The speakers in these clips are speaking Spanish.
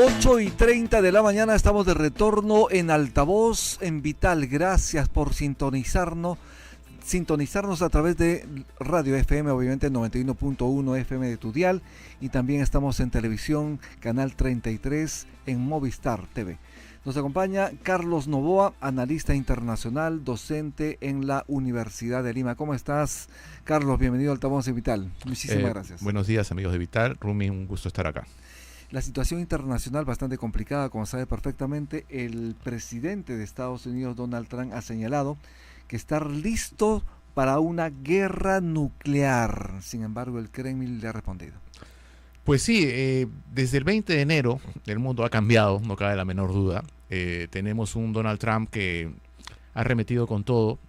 8:30 de la mañana, estamos de retorno en Altavoz en Vital. Gracias por sintonizarnos a través de Radio FM, obviamente 91.1 FM de tu dial, y también estamos en televisión, canal 33 en Movistar TV. Nos acompaña Carlos Novoa, analista internacional, docente en la Universidad de Lima. ¿Cómo estás, Carlos? Bienvenido a Altavoz en Vital. Muchísimas gracias. Buenos días, amigos de Vital. Rumi, un gusto estar acá. La situación internacional bastante complicada, como sabe perfectamente. El presidente de Estados Unidos, Donald Trump, ha señalado que está listo para una guerra nuclear. Sin embargo, el Kremlin le ha respondido. Pues sí, desde el 20 de enero el mundo ha cambiado, no cabe la menor duda. Tenemos un Donald Trump que ha arremetido con todo,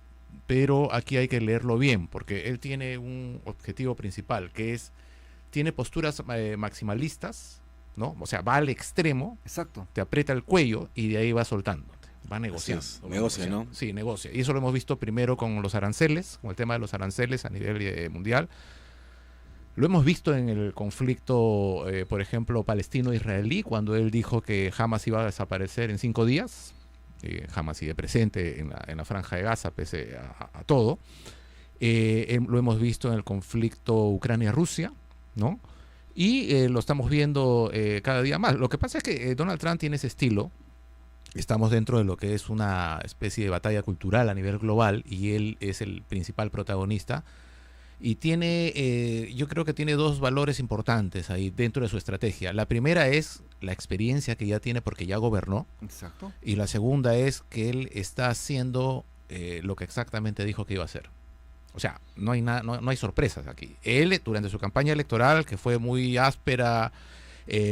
pero aquí hay que leerlo bien, porque él tiene un objetivo principal, que es, tiene posturas maximalistas, ¿no? O sea, va al extremo, exacto, te aprieta el cuello y de ahí va soltándote, va negociando. Negocia, ¿no? Sí, negocia. Y eso lo hemos visto primero con los aranceles, con el tema de los aranceles a nivel mundial. Lo hemos visto en el conflicto, por ejemplo, palestino-israelí, cuando él dijo que Hamas iba a desaparecer en 5 días. Hamas sigue presente en la franja de Gaza, pese a todo. Lo hemos visto en el conflicto Ucrania-Rusia, ¿no? Y lo estamos viendo cada día más. Lo que pasa es que Donald Trump tiene ese estilo. Estamos dentro de lo que es una especie de batalla cultural a nivel global y él es el principal protagonista. Y tiene, yo creo que tiene dos valores importantes ahí dentro de su estrategia. La primera es la experiencia que ya tiene porque ya gobernó. Exacto. Y la segunda es que él está haciendo lo que exactamente dijo que iba a hacer. O sea, no hay sorpresas aquí. Él, durante su campaña electoral, que fue muy áspera,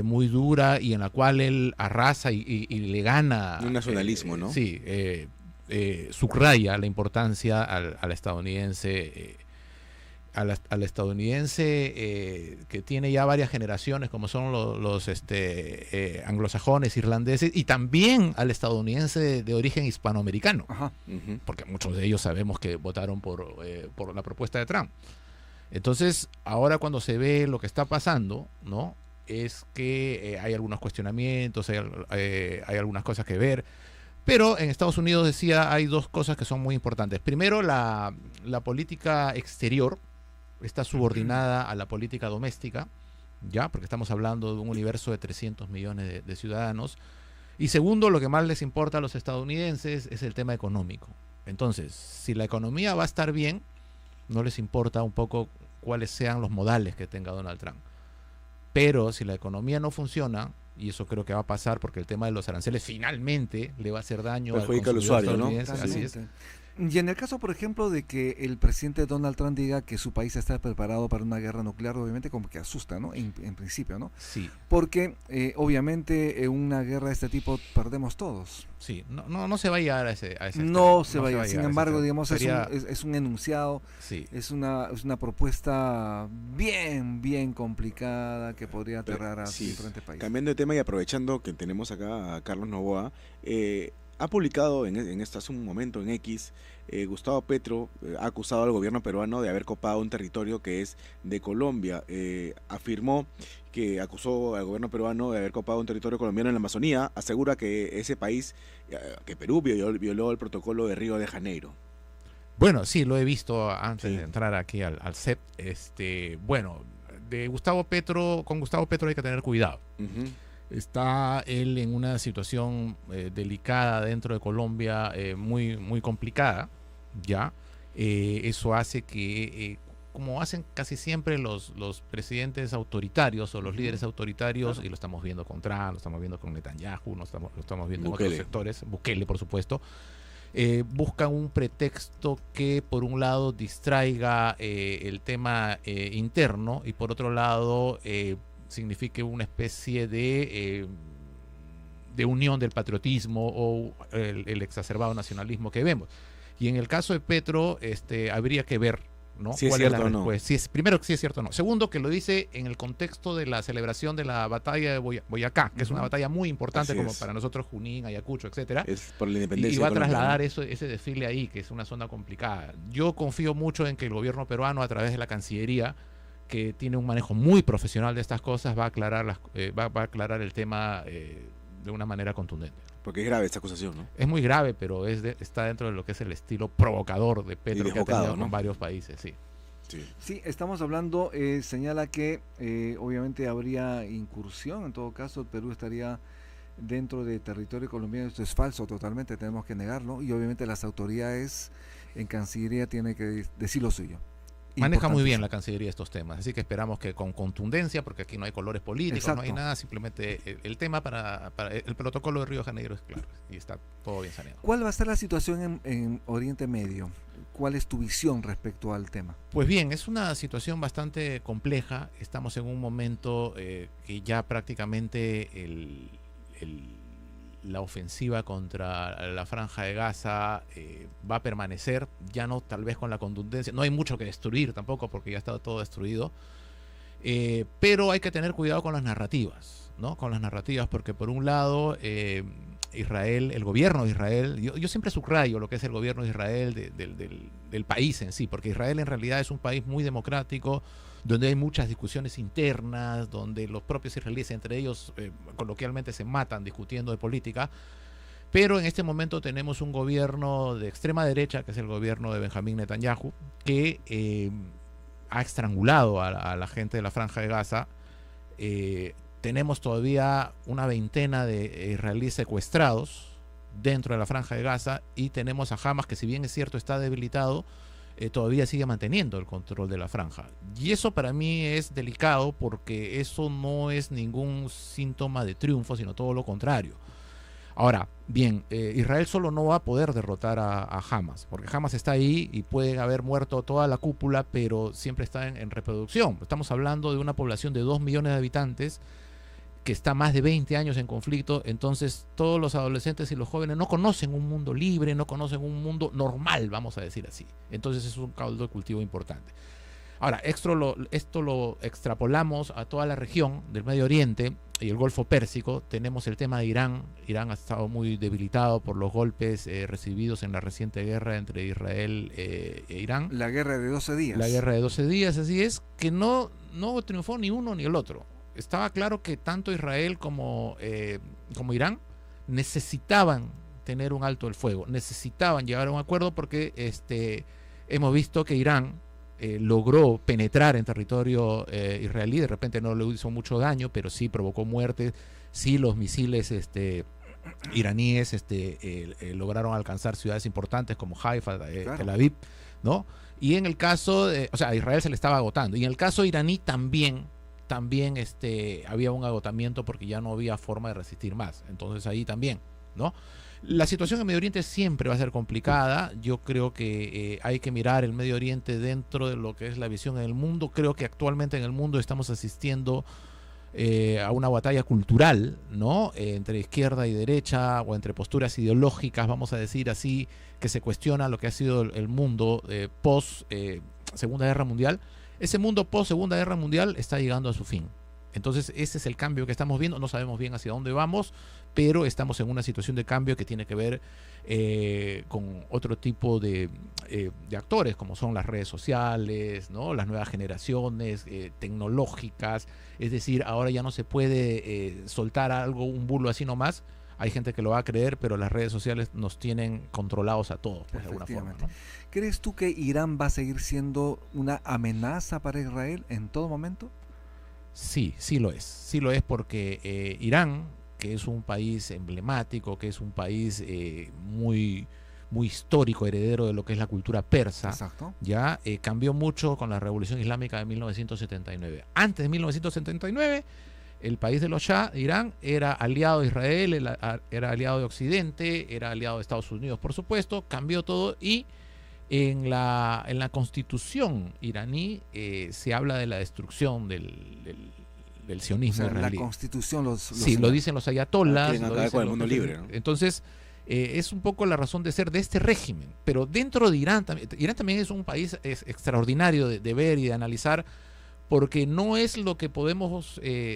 muy dura, y en la cual él arrasa y le gana... Un nacionalismo, ¿no? Sí, subraya la importancia al estadounidense... Al estadounidense que tiene ya varias generaciones, como son los anglosajones, irlandeses, y también al estadounidense de origen hispanoamericano. Ajá. Porque muchos de ellos sabemos que votaron por la propuesta de Trump. Entonces, ahora cuando se ve lo que está pasando, ¿no? Es que hay algunos cuestionamientos, hay algunas cosas que ver. Pero en Estados Unidos, decía, hay dos cosas que son muy importantes. Primero, la política exterior está subordinada a la política doméstica, ya, porque estamos hablando de un universo de 300 millones de ciudadanos. Y segundo, lo que más les importa a los estadounidenses es el tema económico. Entonces, si la economía va a estar bien, no les importa un poco cuáles sean los modales que tenga Donald Trump. Pero si la economía no funciona, y eso creo que va a pasar porque el tema de los aranceles finalmente le va a hacer daño al usuario, ¿no? Así es. Y en el caso, por ejemplo, de que el presidente Donald Trump diga que su país está preparado para una guerra nuclear, obviamente como que asusta, ¿no? En principio, ¿no? Sí. Porque obviamente en una guerra de este tipo perdemos todos. Sí, no se va a llegar a ese no se va a llegar. Sin embargo, digamos, sería... es un enunciado, sí. es una propuesta bien complicada que podría aterrar a diferentes países. Cambiando de tema y aprovechando que tenemos acá a Carlos Novoa, ha publicado hace un momento en X, Gustavo Petro ha acusado al gobierno peruano de haber copado un territorio que es de Colombia. Afirmó que acusó al gobierno peruano de haber copado un territorio colombiano en la Amazonía. Asegura que ese país, que Perú violó el protocolo de Río de Janeiro. Bueno, sí, lo he visto antes de entrar aquí al set. Bueno, con Gustavo Petro hay que tener cuidado. Está él en una situación delicada dentro de Colombia, muy complicada, ¿ya? Eso hace que, como hacen casi siempre los presidentes autoritarios o los líderes autoritarios, claro. Y lo estamos viendo con Trump, lo estamos viendo con Netanyahu, lo estamos viendo Bukele. En otros sectores, Bukele, por supuesto, buscan un pretexto que por un lado distraiga el tema interno y por otro lado signifique una especie de unión del patriotismo o el exacerbado nacionalismo que vemos. Y en el caso de Petro, habría que ver, ¿no? Si es ¿Cuál cierto es la o no? respuesta? Primero, si es cierto o no. Segundo, que lo dice en el contexto de la celebración de la batalla de Boyacá, que es una batalla muy importante como para nosotros, Junín, Ayacucho, etcétera. Es por la independencia. Y va a de Colombia, trasladar ¿no? ese desfile ahí, que es una zona complicada. Yo confío mucho en que el gobierno peruano, a través de la Cancillería, que tiene un manejo muy profesional de estas cosas, va a aclarar, va a aclarar el tema de una manera contundente. Porque es grave esta acusación, ¿no? Es muy grave, pero está dentro de lo que es el estilo provocador de Petro que ha tenido, ¿no?, con varios países, sí. Sí, estamos hablando, señala que obviamente habría incursión, en todo caso el Perú estaría dentro de territorio colombiano. Esto es falso totalmente, tenemos que negarlo, y obviamente las autoridades en Cancillería tienen que decir lo suyo. Maneja muy bien la Cancillería estos temas, así que esperamos que con contundencia, porque aquí no hay colores políticos, exacto, no hay nada, simplemente el tema para el protocolo de Río de Janeiro es claro y está todo bien saneado. ¿Cuál va a ser la situación en Oriente Medio? ¿Cuál es tu visión respecto al tema? Pues bien, es una situación bastante compleja. Estamos en un momento que ya prácticamente la ofensiva contra la Franja de Gaza va a permanecer, ya no tal vez con la contundencia. No hay mucho que destruir tampoco porque ya está todo destruido. Pero hay que tener cuidado con las narrativas, ¿no? Con las narrativas, porque por un lado Israel, el gobierno de Israel, yo siempre subrayo lo que es el gobierno de Israel del país en sí, porque Israel en realidad es un país muy democrático, donde hay muchas discusiones internas, donde los propios israelíes entre ellos coloquialmente se matan discutiendo de política, pero en este momento tenemos un gobierno de extrema derecha, que es el gobierno de Benjamín Netanyahu, que ha estrangulado a la gente de la Franja de Gaza. Tenemos todavía una veintena de israelíes secuestrados dentro de la Franja de Gaza, y tenemos a Hamas, que si bien es cierto está debilitado, todavía sigue manteniendo el control de la franja. Y eso para mí es delicado, porque eso no es ningún síntoma de triunfo, sino todo lo contrario. Ahora, bien, Israel solo no va a poder derrotar a Hamas, porque Hamas está ahí y puede haber muerto toda la cúpula, pero siempre está en reproducción. Estamos hablando de una población de 2 millones de habitantes que está más de 20 años en conflicto. Entonces todos los adolescentes y los jóvenes no conocen un mundo libre, no conocen un mundo normal, vamos a decir así. Entonces es un caldo de cultivo importante. Ahora, esto lo extrapolamos a toda la región del Medio Oriente y el Golfo Pérsico. Tenemos el tema de Irán. Irán ha estado muy debilitado por los golpes recibidos en la reciente guerra entre Israel e Irán. La guerra de 12 días. La guerra de 12 días, así es, que no triunfó ni uno ni el otro. Estaba claro que tanto Israel como Irán necesitaban tener un alto el fuego, necesitaban llegar a un acuerdo, porque hemos visto que Irán logró penetrar en territorio israelí. De repente no le hizo mucho daño, pero sí provocó muertes. Sí, los misiles iraníes lograron alcanzar ciudades importantes como Haifa, claro, Tel Aviv, ¿no? Y en el caso de, a Israel se le estaba agotando, y en el caso iraní también había un agotamiento, porque ya no había forma de resistir más. Entonces ahí también, ¿no? La situación en Medio Oriente siempre va a ser complicada. Yo creo que hay que mirar el Medio Oriente dentro de lo que es la visión en el mundo. Creo que actualmente en el mundo estamos asistiendo a una batalla cultural, ¿no? Entre izquierda y derecha, o entre posturas ideológicas, vamos a decir así, que se cuestiona lo que ha sido el mundo post Segunda Guerra Mundial. Ese mundo post Segunda Guerra Mundial está llegando a su fin. Entonces ese es el cambio que estamos viendo. No sabemos bien hacia dónde vamos, pero estamos en una situación de cambio que tiene que ver con otro tipo de actores, como son las redes sociales, ¿no? Las nuevas generaciones tecnológicas. Es decir, ahora ya no se puede soltar algo, un bulo así nomás. Hay gente que lo va a creer, pero las redes sociales nos tienen controlados a todos, pues, de alguna forma, ¿no? ¿Crees tú que Irán va a seguir siendo una amenaza para Israel en todo momento? Sí, sí lo es. Sí lo es, porque Irán, que es un país emblemático, que es un país muy histórico, heredero de lo que es la cultura persa. Exacto. Ya cambió mucho con la Revolución Islámica de 1979. Antes de 1979, el país de los Shah, Irán, era aliado de Israel, era aliado de Occidente, era aliado de Estados Unidos, por supuesto. Cambió todo, y en la constitución iraní se habla de la destrucción del sionismo israelí. La constitución sí, lo dicen los ayatolás. Quieren acabar con el mundo libre, ¿no? Entonces, es un poco la razón de ser de este régimen. Pero dentro de Irán también es un país extraordinario de ver y de analizar, porque no es lo que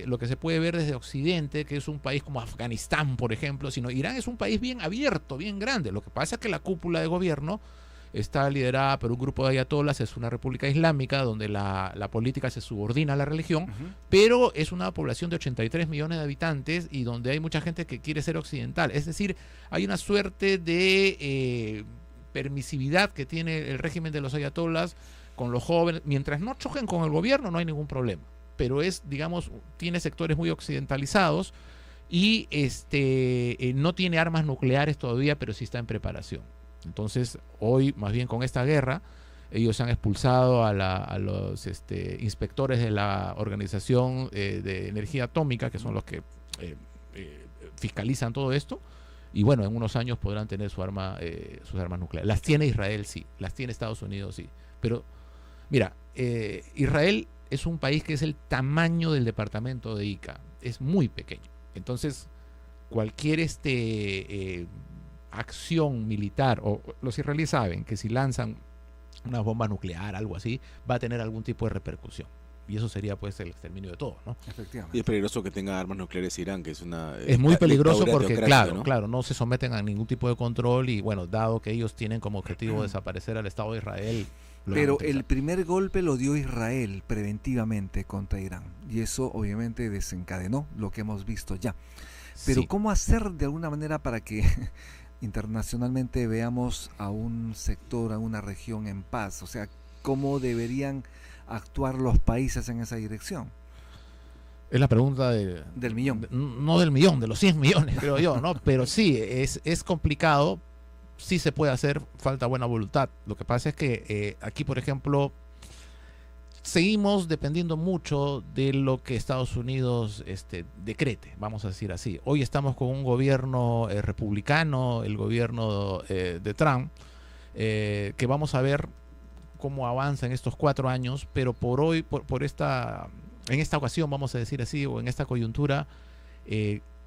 lo que se puede ver desde Occidente, que es un país como Afganistán, por ejemplo, sino Irán es un país bien abierto, bien grande. Lo que pasa es que la cúpula de gobierno está liderada por un grupo de ayatolas, es una república islámica donde la política se subordina a la religión, pero es una población de 83 millones de habitantes y donde hay mucha gente que quiere ser occidental. Es decir, hay una suerte de permisividad que tiene el régimen de los ayatolas con los jóvenes. Mientras no choquen con el gobierno no hay ningún problema, pero digamos, tiene sectores muy occidentalizados y no tiene armas nucleares todavía, pero sí está en preparación. Entonces, hoy, más bien con esta guerra, ellos han expulsado a los inspectores de la Organización de Energía Atómica, que son los que fiscalizan todo esto, y bueno, en unos años podrán tener sus armas nucleares. Las tiene Israel, sí, las tiene Estados Unidos, sí. Pero, mira, Israel es un país que es el tamaño del departamento de Ica, es muy pequeño. Entonces, cualquier acción militar, o los israelíes saben que si lanzan una bomba nuclear, algo así, va a tener algún tipo de repercusión. Y eso sería pues el exterminio de todo, ¿no? Y es peligroso que tenga armas nucleares Irán, que es una... Es muy peligroso porque, ¿no? claro, no se someten a ningún tipo de control y, bueno, dado que ellos tienen como objetivo desaparecer al Estado de Israel... Pero el primer golpe lo dio Israel preventivamente contra Irán y eso obviamente desencadenó lo que hemos visto ya. Pero sí. ¿Cómo hacer de alguna manera para que internacionalmente veamos a un sector, a una región en paz? O sea, ¿cómo deberían actuar los países en esa dirección? Es la pregunta del millón. No del millón, de los 100 millones, creo yo, ¿no? Pero sí, es complicado. Sí se puede hacer, falta buena voluntad. Lo que pasa es que aquí, por ejemplo, seguimos dependiendo mucho de lo que Estados Unidos decrete, vamos a decir así. Hoy estamos con un gobierno republicano, el gobierno de Trump, que vamos a ver cómo avanza en estos 4 años, pero por hoy, en esta ocasión, vamos a decir así, o en esta coyuntura,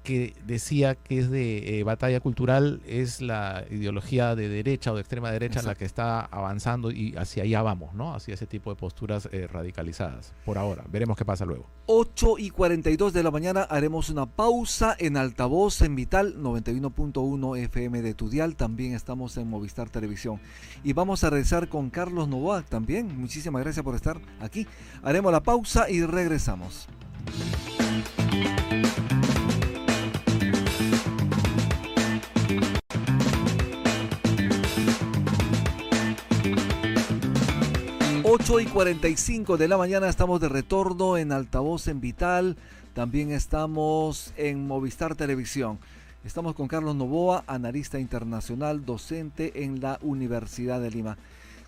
que decía que es de batalla cultural, es la ideología de derecha o de extrema derecha. Exacto. La que está avanzando y hacia allá vamos, ¿no? Hacia ese tipo de posturas radicalizadas. Por ahora, veremos qué pasa luego. 8:42 de la mañana, haremos una pausa en altavoz en Vital 91.1 FM de tu dial. También estamos en Movistar Televisión. Y vamos a regresar con Carlos Noboa también. Muchísimas gracias por estar aquí. Haremos la pausa y regresamos. 8:45 de la mañana, estamos de retorno en altavoz en Vital, también estamos en Movistar Televisión. Estamos con Carlos Noboa, analista internacional, docente en la Universidad de Lima.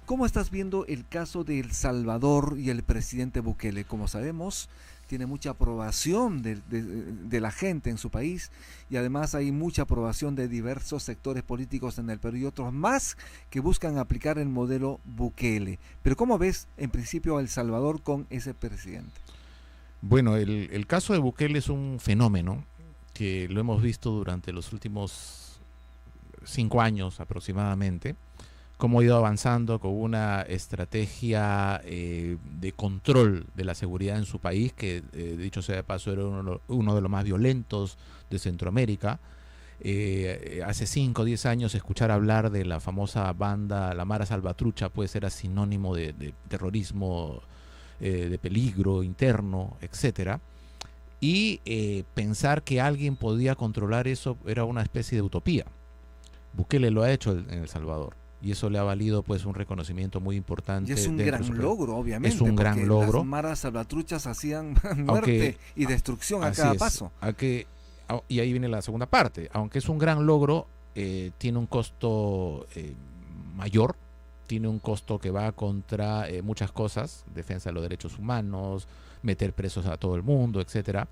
¿Cómo estás viendo el caso de El Salvador y el presidente Bukele? Como sabemos, tiene mucha aprobación de la gente en su país y además hay mucha aprobación de diversos sectores políticos en el Perú y otros más que buscan aplicar el modelo Bukele. Pero ¿cómo ves en principio a El Salvador con ese presidente? Bueno, el caso de Bukele es un fenómeno que lo hemos visto durante los últimos 5 años aproximadamente, cómo ha ido avanzando con una estrategia de control de la seguridad en su país, que dicho sea de paso era uno de los más violentos de Centroamérica. Hace 5 o 10 años escuchar hablar de la famosa banda La Mara Salvatrucha pues era sinónimo de terrorismo, de peligro interno, etcétera. Y pensar que alguien podía controlar eso era una especie de utopía. Bukele lo ha hecho en El Salvador. Y eso le ha valido pues un reconocimiento muy importante. Y es un gran logro, obviamente. Es un gran logro. Las maras salvatruchas hacían muerte y destrucción a cada paso. Y ahí viene la segunda parte. Aunque es un gran logro, tiene un costo mayor. Tiene un costo que va contra muchas cosas. Defensa de los derechos humanos, meter presos a todo el mundo, etcétera.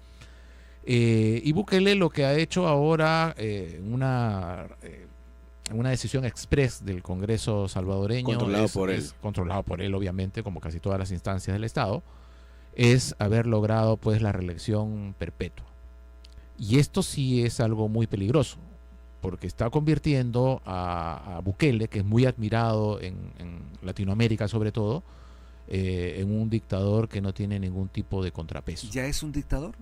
Y Bukele lo que ha hecho ahora, una decisión express del Congreso salvadoreño, controlado por él obviamente, como casi todas las instancias del Estado, es haber logrado pues la reelección perpetua. Y esto sí es algo muy peligroso, porque está convirtiendo a Bukele, que es muy admirado en Latinoamérica sobre todo, en un dictador que no tiene ningún tipo de contrapeso. ¿Ya es un dictador?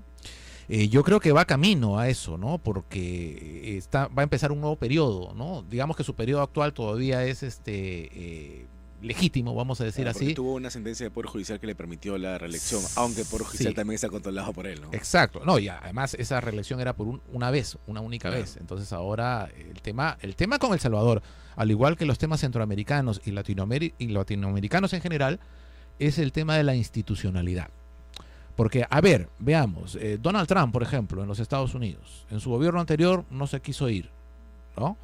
Yo creo que va camino a eso, ¿no? Porque va a empezar un nuevo periodo, ¿no? Digamos que su periodo actual todavía es legítimo, vamos a decir Porque así. tuvo una sentencia de Poder Judicial que le permitió la reelección, aunque el Poder Judicial Sí. también está controlado por él, ¿no? Exacto, no, y además esa reelección era por una vez, una única Claro. vez. Entonces ahora el tema con El Salvador, al igual que los temas centroamericanos y latinoamericanos en general, es el tema de la institucionalidad. Porque, a ver, veamos, Donald Trump, por ejemplo, en los Estados Unidos, en su gobierno anterior no se quiso ir, ¿no?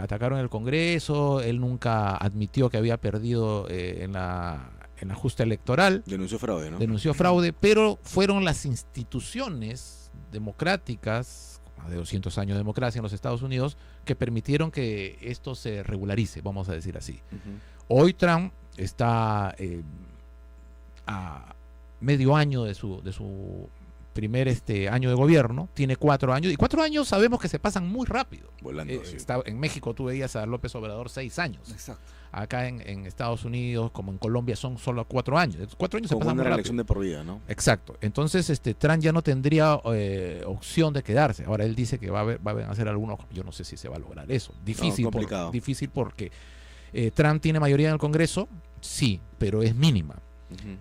Atacaron el Congreso, él nunca admitió que había perdido en la justa electoral, Denunció fraude, ¿no? denunció fraude, pero fueron las instituciones democráticas, más de 200 años de democracia en los Estados Unidos, que permitieron que esto se regularice, vamos a decir así. Ujú. Hoy Trump está a medio año de su primer año de gobierno, tiene 4 años, y 4 años sabemos que se pasan muy rápido. Volando, sí. En México tú veías a López Obrador 6 años. Exacto. Acá en Estados Unidos, como en Colombia, son solo 4 años. 4 años se Como pasan una muy reelección rápido. de por vida, ¿no? Exacto. Entonces, Trump ya no tendría opción de quedarse. Ahora él dice que va a hacer algunos. Yo no sé si se va a lograr eso. Difícil, complicado. difícil porque Trump tiene mayoría en el Congreso, sí, pero es mínima. Ujú.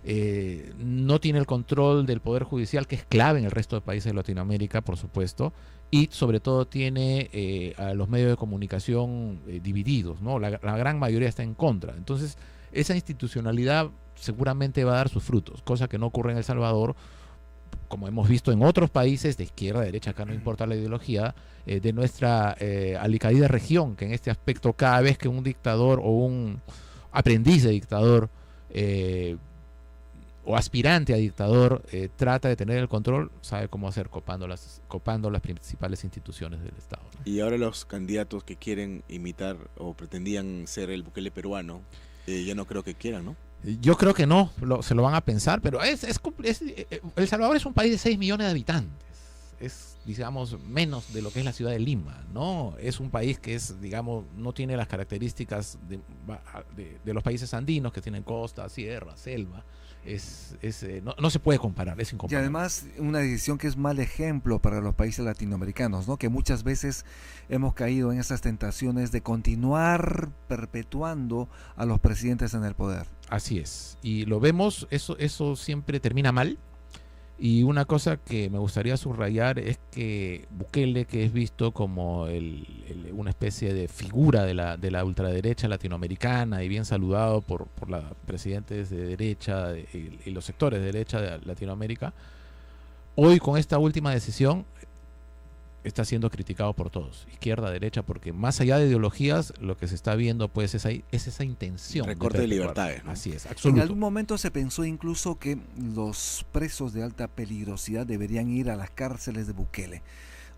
No tiene el control del Poder Judicial, que es clave en el resto de países de Latinoamérica, por supuesto, y sobre todo tiene a los medios de comunicación divididos, ¿no? La gran mayoría está en contra. Entonces, esa institucionalidad seguramente va a dar sus frutos, cosa que no ocurre en El Salvador, como hemos visto en otros países de izquierda, derecha, acá no importa la ideología, de nuestra alicaída región, que en este aspecto cada vez que un dictador o un aprendiz de dictador o aspirante a dictador trata de tener el control, sabe cómo hacer copando las principales instituciones del Estado, ¿no? Y ahora los candidatos que quieren imitar o pretendían ser el Bukele peruano, ya no creo que quieran, ¿no? Yo creo que no, se lo van a pensar, pero El Salvador es un país de 6 millones de habitantes. Es, digamos, menos de lo que es la ciudad de Lima, ¿no? Es un país que digamos, no tiene las características de los países andinos, que tienen costa, sierra, selva. No se puede comparar, es Y incomparable. además una decisión que es mal ejemplo para los países latinoamericanos, ¿no? Que muchas veces hemos caído en esas tentaciones de continuar perpetuando a los presidentes en el poder. Así es. Y lo vemos, eso siempre termina mal. Y una cosa que me gustaría subrayar es que Bukele, que es visto como una especie de figura de la ultraderecha latinoamericana y bien saludado por los presidentes de derecha y los sectores de derecha de Latinoamérica, hoy con esta última decisión está siendo criticado por todos, izquierda, derecha, porque más allá de ideologías, lo que se está viendo pues es esa intención. Recorte de perpetuar. libertades, ¿no? Así es, En absoluto. algún momento se pensó incluso que los presos de alta peligrosidad deberían ir a las cárceles de Bukele.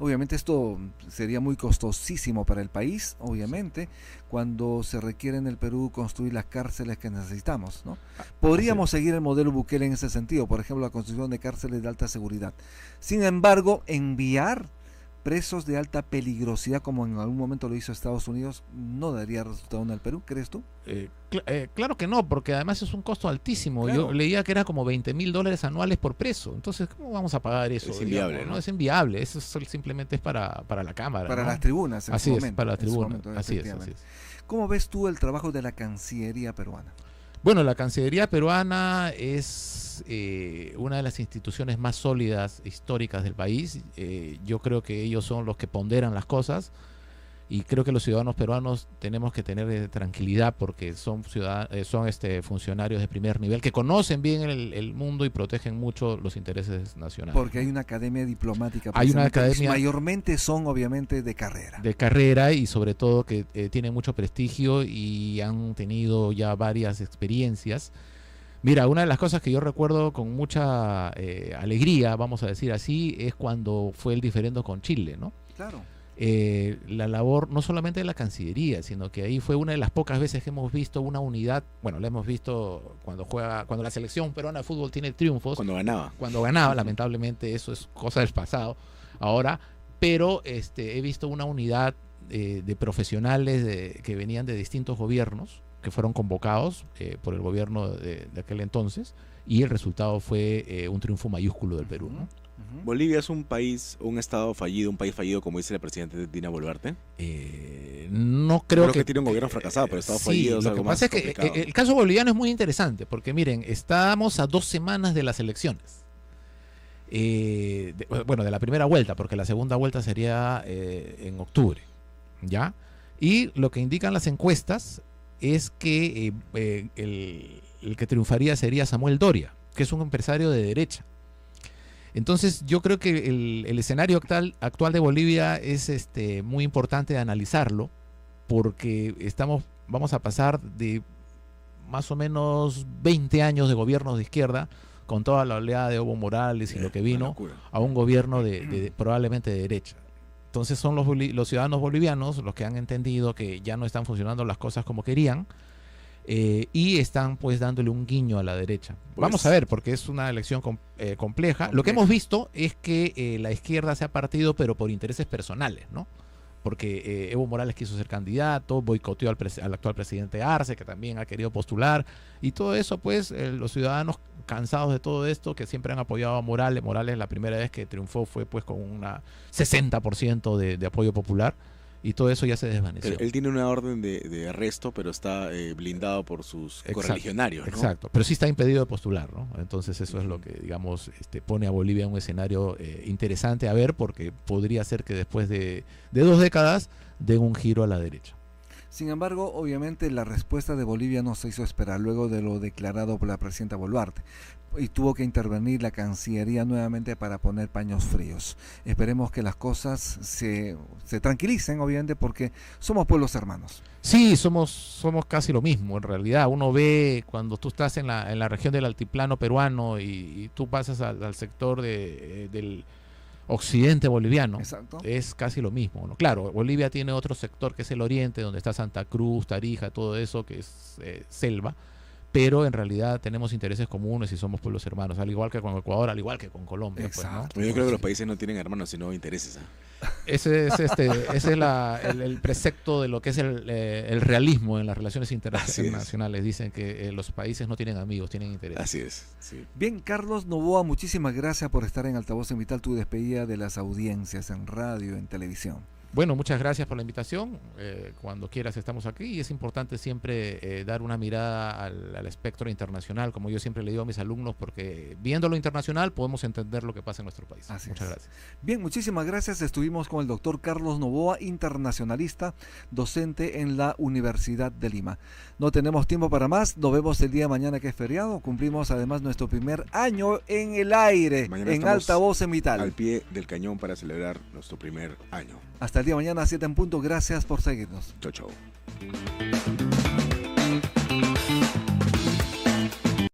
Obviamente esto sería muy costosísimo para el país, obviamente, cuando se requiere en el Perú construir las cárceles que necesitamos, ¿no? Podríamos seguir el modelo Bukele en ese sentido, por ejemplo, la construcción de cárceles de alta seguridad. Sin embargo, enviar presos de alta peligrosidad, como en algún momento lo hizo Estados Unidos, no daría resultado en el Perú, ¿crees tú? Claro que no, porque además es un costo altísimo. Claro. Yo leía que era como $20,000 anuales por preso. Entonces, ¿cómo vamos a pagar eso? Es inviable, digamos, ¿no? Es inviable. Eso simplemente es para la Cámara. Para ¿no? las tribunas, en Así su es, momento. para la en su tribuna. momento, Así es, efectivamente. así es. ¿Cómo ves tú el trabajo de la Cancillería peruana? Bueno, la Cancillería peruana es una de las instituciones más sólidas históricas del país. Yo creo que ellos son los que ponderan las cosas y creo que los ciudadanos peruanos tenemos que tener tranquilidad porque son funcionarios de primer nivel que conocen bien el mundo y protegen mucho los intereses nacionales. Porque hay una academia diplomática. Hay una precisamente, y academia- mayormente son obviamente de carrera. De carrera y sobre todo que tienen mucho prestigio y han tenido ya varias experiencias. Mira, una de las cosas que yo recuerdo con mucha alegría, vamos a decir así, es cuando fue el diferendo con Chile, ¿no? Claro. La labor no solamente de la Cancillería, sino que ahí fue una de las pocas veces que hemos visto una unidad. Bueno, la hemos visto cuando la selección peruana de fútbol tiene triunfos, Cuando ganaba. cuando ganaba, lamentablemente eso es cosa del pasado ahora, pero he visto una unidad de profesionales que venían de distintos gobiernos, que fueron convocados por el gobierno de aquel entonces, y el resultado fue un triunfo mayúsculo del Perú, ¿no? ¿Bolivia es un país, un estado fallido, un país fallido, como dice el presidente Dina Boluarte? No creo que tiene un gobierno fracasado, pero estado fallido es lo algo que más pasa es que complicado. el caso boliviano es muy interesante, porque miren, estamos a 2 semanas de las elecciones. De la primera vuelta, porque la segunda vuelta sería en octubre, ¿ya? Y lo que indican las encuestas es que el que triunfaría sería Samuel Doria, que es un empresario de derecha. Entonces yo creo que el escenario actual de Bolivia es muy importante de analizarlo, porque vamos a pasar de más o menos 20 años de gobiernos de izquierda, con toda la oleada de Evo Morales y lo que vino, a un gobierno probablemente de derecha. Entonces son los ciudadanos bolivianos los que han entendido que ya no están funcionando las cosas como querían, y están pues dándole un guiño a la derecha. Vamos a ver, porque es una elección compleja. Lo que hemos visto es que la izquierda se ha partido, pero por intereses personales, ¿no? Porque Evo Morales quiso ser candidato, boicoteó al actual presidente Arce, que también ha querido postular, y todo eso pues los ciudadanos cansados de todo esto, que siempre han apoyado a Morales. Morales, la primera vez que triunfó fue pues con un 60% de apoyo popular, y todo eso ya se desvaneció. Él tiene una orden de arresto, pero está blindado por sus correligionarios, ¿no? Exacto, pero sí está impedido de postular, ¿no? Entonces eso es lo que, digamos, pone a Bolivia en un escenario interesante a ver, porque podría ser que después de 2 décadas den un giro a la derecha. Sin embargo, obviamente la respuesta de Bolivia no se hizo esperar luego de lo declarado por la presidenta Boluarte, y tuvo que intervenir la Cancillería nuevamente para poner paños fríos. Esperemos que las cosas se tranquilicen, obviamente, porque somos pueblos hermanos. Sí, somos casi lo mismo, en realidad. Uno ve cuando tú estás en la región del altiplano peruano y tú pasas al sector del occidente boliviano. Exacto. Es casi lo mismo, ¿no? Claro, Bolivia tiene otro sector que es el oriente, donde está Santa Cruz, Tarija, todo eso que es selva, pero en realidad tenemos intereses comunes y somos pueblos hermanos, al igual que con Ecuador, al igual que con Colombia. Exacto. Pues, ¿no? Yo creo que los países no tienen hermanos, sino intereses. Ese es el precepto de lo que es el realismo en las relaciones internacionales. Dicen que los países no tienen amigos, tienen intereses. Así es. Sí. Bien, Carlos Novoa, muchísimas gracias por estar en Altavoz en Vital, tu despedida de las audiencias en radio, en televisión. Bueno, muchas gracias por la invitación. Cuando quieras estamos aquí, y es importante siempre dar una mirada al espectro internacional, como yo siempre le digo a mis alumnos, porque viendo lo internacional podemos entender lo que pasa en nuestro país. Muchas gracias. Bien, muchísimas gracias. Estuvimos con el doctor Carlos Novoa, internacionalista, docente en la Universidad de Lima. No tenemos tiempo para más. Nos vemos el día de mañana, que es feriado. Cumplimos además nuestro primer año en el aire, mañana en Altavoz en Vital. Al pie del cañón para celebrar nuestro primer año. Hasta el día de mañana, 7 en punto. Gracias por seguirnos. Chau, chau.